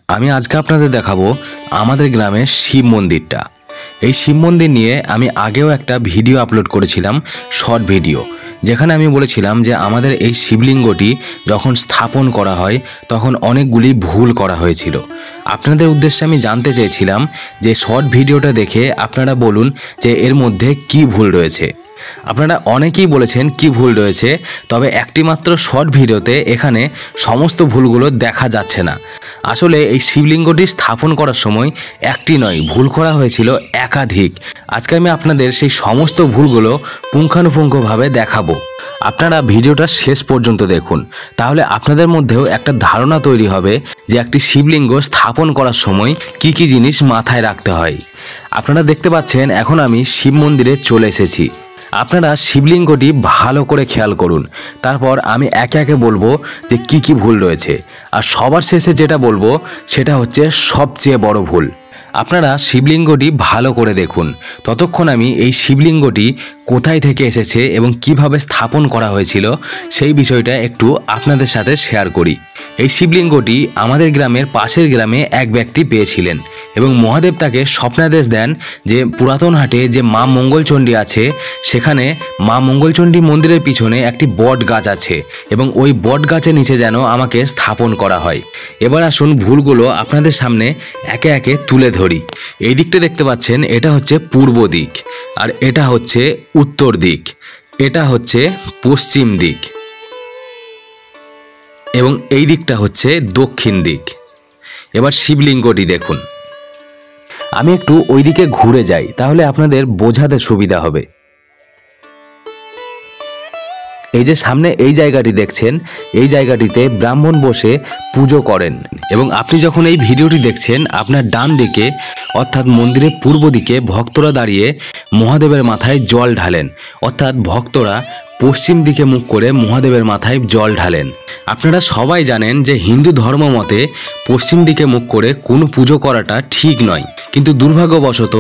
আমি আজকে আপনাদের দেখাবো আমাদের গ্রামের শিব মন্দিরটা। এই শিব মন্দির নিয়ে আমি আগেও একটা ভিডিও আপলোড করেছিলাম, শর্ট ভিডিও, যেখানে আমি বলেছিলাম যে আমাদের এই শিবলিঙ্গটি যখন স্থাপন করা হয় তখন অনেকগুলি ভুল করা হয়েছিল। আপনাদের উদ্দেশ্যে আমি জানতে চেয়েছিলাম যে শর্ট ভিডিওটা দেখে আপনারা বলুন যে এর মধ্যে কি ভুল রয়েছে। আপনারা অনেকেই বলেছেন কি ভুল রয়েছে, তবে একটি মাত্র শর্ট ভিডিওতে এখানে সমস্ত ভুলগুলো দেখা যাচ্ছে না। আসলে এই শিবলিঙ্গটি স্থাপন করার সময় একটি নয়, ভুল করা হয়েছিল একাধিক। আজকে আমি আপনাদের সেই সমস্ত ভুলগুলো পুঙ্খানুপুঙ্খভাবে দেখাবো। আপনারা ভিডিওটা শেষ পর্যন্ত দেখুন, তাহলে আপনাদের মধ্যেও একটা ধারণা তৈরি হবে যে একটি শিবলিঙ্গ স্থাপন করার সময় কি কি জিনিস মাথায় রাখতে হয়। আপনারা দেখতে পাচ্ছেন এখন আমি শিব মন্দিরে চলে এসেছি। আপনারা শিবলিঙ্গটি ভালো করে খেয়াল করুন, তারপর আমি একে একে বলবো যে কি কি ভুল রয়েছে। আর সবার শেষে যেটা বলবো সেটা হচ্ছে সবচেয়ে বড় ভুল। আপনারা শিবলিঙ্গটি ভালো করে দেখুন, ততক্ষণ আমি এই শিবলিঙ্গটি কোথায় থেকে এসেছে এবং কিভাবে স্থাপন করা হয়েছিল সেই বিষয়টা একটু আপনাদের সাথে শেয়ার করি। এই শিবলিঙ্গটি আমাদের গ্রামের পাশের গ্রামে এক ব্যক্তি পেয়েছিলেন এবং মহাদেব তাকে স্বপ্নাদেশ দেন যে পুরাতন হাটে যে মা মঙ্গলচণ্ডী আছে সেখানে মা মঙ্গলচণ্ডী মন্দিরের পিছনে একটি বট গাছ আছে এবং ওই বট গাছের নিচে যেন আমাকে স্থাপন করা হয়। এবার আসুন ভুলগুলো আপনাদের সামনে একে একে তুলে ধরি। এই দিকটা দেখতে পাচ্ছেন, এটা হচ্ছে পূর্ব দিক, আর এটা হচ্ছে উত্তর দিক, এটা হচ্ছে পশ্চিম দিক এবং এই দিকটা হচ্ছে দক্ষিণ দিক। এবার শিবলিঙ্গটি দেখুন, আমি একটু ওইদিকে ঘুরে যাই তাহলে আপনাদের বোঝাতে সুবিধা হবে। এই যে সামনে এই জায়গাটি দেখছেন, এই জায়গাটিতে ব্রাহ্মণ বসে পুজো করেন এবং আপনি যখন এই ভিডিওটি দেখছেন আপনার ডান দিকে অর্থাৎ মন্দিরের পূর্ব দিকে ভক্তরা দাঁড়িয়ে মহাদেবের মাথায় জল ঢালেন, অর্থাৎ ভক্তরা পশ্চিম দিকে মুখ করে মহাদেবের মাথায় জল ঢালেন। আপনারা সবাই জানেন যে হিন্দু ধর্ম মতে পশ্চিম দিকে মুখ করে কোনো পুজো করাটা ঠিক নয়, কিন্তু দুর্ভাগ্যবশত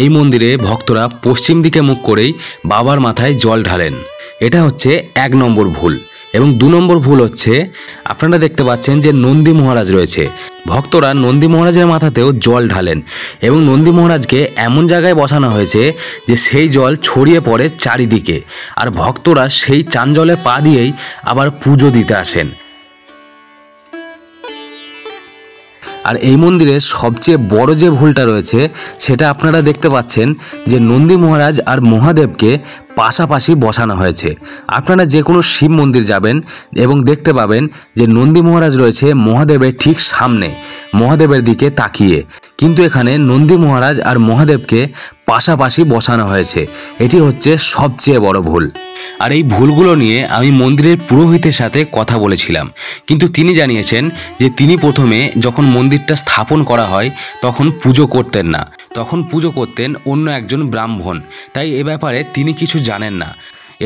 এই মন্দিরে ভক্তরা পশ্চিম দিকে মুখ করেই বাবার মাথায় জল ঢালেন। এটা হচ্ছে 1 নম্বর ভুল। এবং 2 নম্বর ভুল হচ্ছে, আপনারা দেখতে পাচ্ছেন যে নন্দী মহারাজ রয়েছে, ভক্তরা নন্দী মহারাজের মাথাতেও জল ঢালেন এবং নন্দী মহারাজকে এমন জায়গায় বসানো হয়েছে যে সেই জল ছড়িয়ে পড়ে চারিদিকে, আর ভক্তরা সেই চান জলে পা দিয়েই আবার পুজো দিতে আসেন। আর এই মন্দিরের সবচেয়ে বড় যে ভুলটা রয়েছে সেটা আপনারা দেখতে পাচ্ছেন যে নন্দী মহারাজ আর মহাদেবকে পাশাপাশি বসানো হয়েছে। আপনারা যে কোনো শিব মন্দির যাবেন এবং দেখতে পাবেন যে নন্দী মহারাজ রয়েছে মহাদেবের ঠিক সামনে, মহাদেবের দিকে তাকিয়ে, কিন্তু এখানে নন্দী মহারাজ আর মহাদেবকে পাশাপাশি বসানো হয়েছে। এটি হচ্ছে সবচেয়ে বড় ভুল। আর এই ভুলগুলো নিয়ে আমি মন্দিরের পুরোহিতের সাথে কথা বলেছিলাম, কিন্তু তিনি জানিয়েছেন যে তিনি প্রথমে যখন মন্দিরটা স্থাপন করা হয় তখন পুজো করতেন না, তখন পুজো করতেন অন্য একজন ব্রাহ্মণ, তাই এ ব্যাপারে তিনি কিছু জানেন না।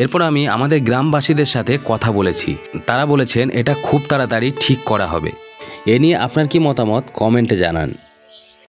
এরপর আমি আমাদের গ্রামবাসীদের সাথে কথা বলেছি, তারা বলেছেন এটা খুব তাড়াতাড়ি ঠিক করা হবে। এ নিয়ে আপনার কি মতামত কমেন্টে জানান।